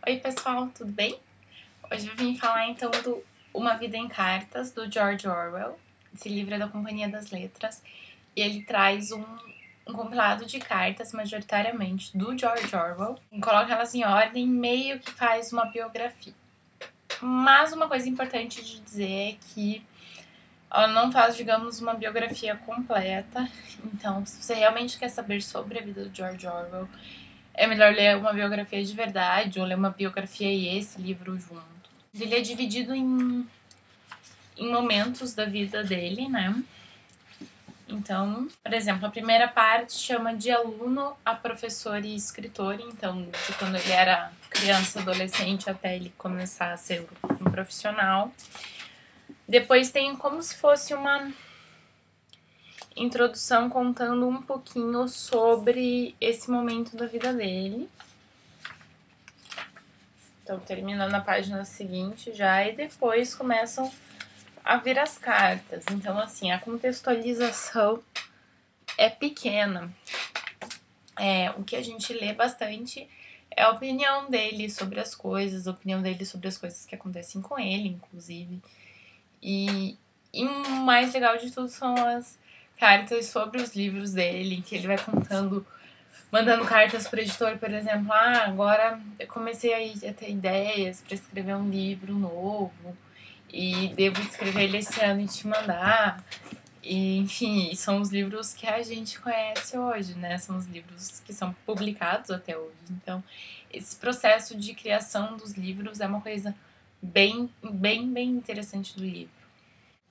Oi pessoal, tudo bem? Hoje eu vim falar então do Uma Vida em Cartas, do George Orwell. Esse livro é da Companhia das Letras e ele traz um compilado de cartas, majoritariamente, do George Orwell, e coloca elas em ordem, meio que faz uma biografia. Mas uma coisa importante de dizer é que ela não faz, digamos, uma biografia completa. Então, se você realmente quer saber sobre a vida do George Orwell, é melhor ler uma biografia de verdade ou ler uma biografia e esse livro junto. Ele é dividido em momentos da vida dele, né? Então, por exemplo, a primeira parte chama de aluno a professor e escritor. Então, de quando ele era criança, adolescente, até ele começar a ser um profissional. Depois tem como se fosse uma introdução contando um pouquinho sobre esse momento da vida dele. Então, terminando a página seguinte já, e depois começam a vir as cartas. Então, assim, a contextualização é pequena. O que a gente lê bastante é a opinião dele sobre as coisas, a opinião dele sobre as coisas que acontecem com ele, inclusive. E o mais legal de tudo são as cartas sobre os livros dele, que ele vai contando, mandando cartas pro editor, por exemplo, agora eu comecei a ter ideias para escrever um livro novo e devo escrever ele esse ano e te mandar. E, enfim, são os livros que a gente conhece hoje, né? São os livros que são publicados até hoje. Então, esse processo de criação dos livros é uma coisa bem interessante do livro.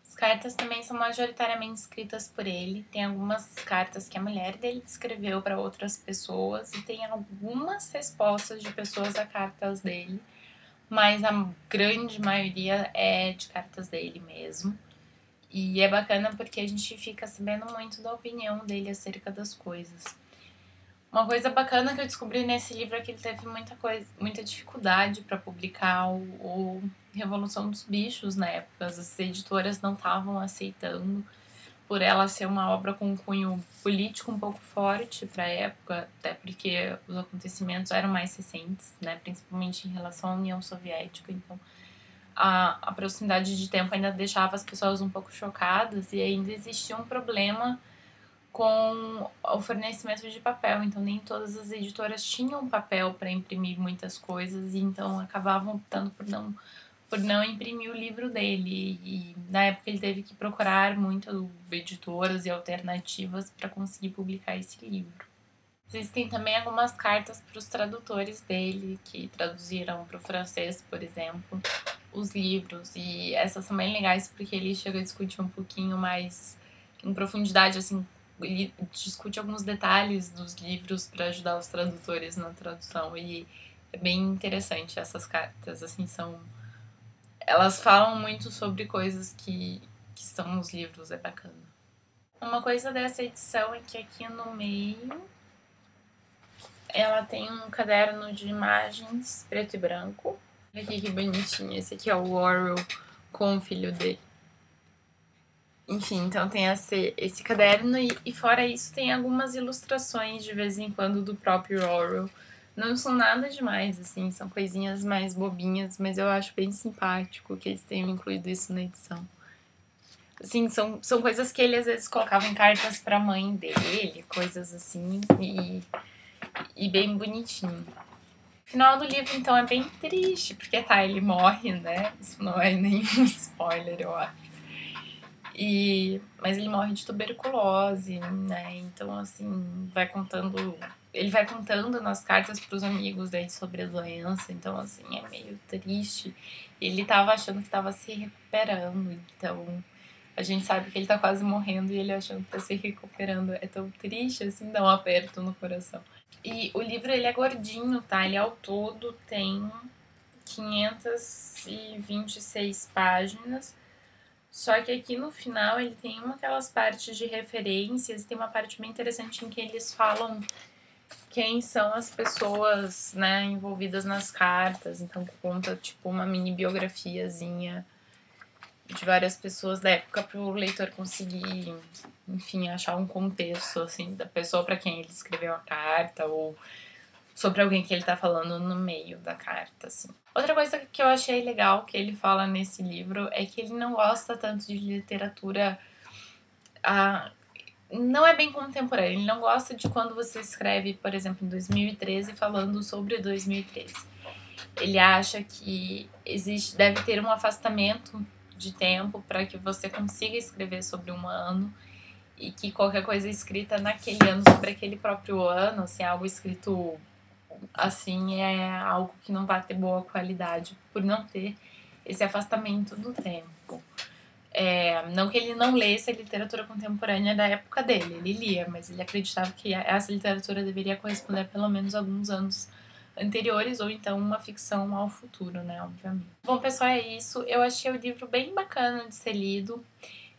As cartas também são majoritariamente escritas por ele. Tem algumas cartas que a mulher dele escreveu para outras pessoas e tem algumas respostas de pessoas a cartas dele, mas a grande maioria é de cartas dele mesmo. E é bacana porque a gente fica sabendo muito da opinião dele acerca das coisas. Uma coisa bacana que eu descobri nesse livro é que ele teve muita dificuldade para publicar o Revolução dos Bichos na época. As editoras não estavam aceitando, por ela ser uma obra com um cunho político um pouco forte para a época, até porque os acontecimentos eram mais recentes, né, principalmente em relação à União Soviética. Então, a proximidade de tempo ainda deixava as pessoas um pouco chocadas e ainda existia um problema com o fornecimento de papel. Então, nem todas as editoras tinham papel para imprimir muitas coisas e então acabavam optando por não imprimir o livro dele. E na época ele teve que procurar muito editoras e alternativas para conseguir publicar esse livro. Existem também algumas cartas para os tradutores dele, que traduziram para o francês, por exemplo, os livros. E essas são bem legais porque ele chega a discutir um pouquinho mais em profundidade, assim, ele discute alguns detalhes dos livros para ajudar os tradutores na tradução. E é bem interessante essas cartas, assim, elas falam muito sobre coisas que estão nos livros, é bacana. Uma coisa dessa edição é que aqui no meio ela tem um caderno de imagens preto e branco. Olha aqui que bonitinho, esse aqui é o Orwell com o filho dele. Enfim, então tem esse caderno e fora isso tem algumas ilustrações de vez em quando do próprio Orwell. Não são nada demais, assim, são coisinhas mais bobinhas, mas eu acho bem simpático que eles tenham incluído isso na edição. Assim, são coisas que ele às vezes colocava em cartas pra mãe dele, coisas assim, e bem bonitinho. O final do livro, então, é bem triste, porque ele morre, né? Isso não é nenhum spoiler, eu acho. Mas ele morre de tuberculose, né? Então, assim, ele vai contando nas cartas pros amigos dele sobre a doença, então, assim, é meio triste. Ele tava achando que tava se recuperando, então a gente sabe que ele tá quase morrendo e ele achando que tá se recuperando. É tão triste, assim, dá um aperto no coração. E o livro, ele é gordinho, tá? Ele ao todo tem 526 páginas. Só que aqui no final ele tem aquelas partes de referências, tem uma parte bem interessante em que eles falam quem são as pessoas, né, envolvidas nas cartas. Então conta tipo uma mini biografiazinha de várias pessoas da época para o leitor conseguir, enfim, achar um contexto assim da pessoa para quem ele escreveu a carta ou sobre alguém que ele tá falando no meio da carta, assim. Outra coisa que eu achei legal que ele fala nesse livro é que ele não gosta tanto de literatura... não é bem contemporânea. Ele não gosta de quando você escreve, por exemplo, em 2013, falando sobre 2013. Ele acha que deve ter um afastamento de tempo para que você consiga escrever sobre um ano e que qualquer coisa escrita naquele ano sobre aquele próprio ano, assim, algo escrito assim, é algo que não vai ter boa qualidade por não ter esse afastamento do tempo. Não que ele não lesse a literatura contemporânea da época dele, ele lia, mas ele acreditava que essa literatura deveria corresponder a pelo menos alguns anos anteriores, ou então uma ficção ao futuro, né, obviamente. Bom, pessoal, é isso. Eu achei o livro bem bacana de ser lido,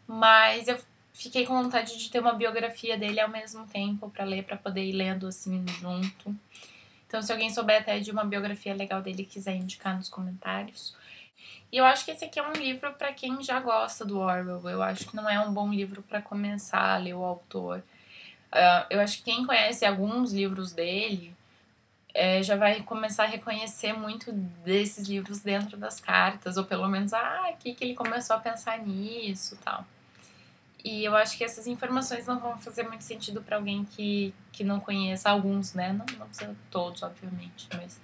mas eu fiquei com vontade de ter uma biografia dele ao mesmo tempo para ler, para poder ir lendo assim junto. Então, se alguém souber até de uma biografia legal dele, quiser indicar nos comentários. E eu acho que esse aqui é um livro para quem já gosta do Orwell. Eu acho que não é um bom livro para começar a ler o autor. Eu acho que quem conhece alguns livros dele já vai começar a reconhecer muito desses livros dentro das cartas, ou pelo menos, aqui que ele começou a pensar nisso e tal. E eu acho que essas informações não vão fazer muito sentido para alguém que não conheça alguns, né? Não precisa todos, obviamente, mas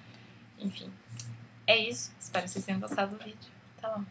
enfim. É isso. Espero que vocês tenham gostado do vídeo. Até lá.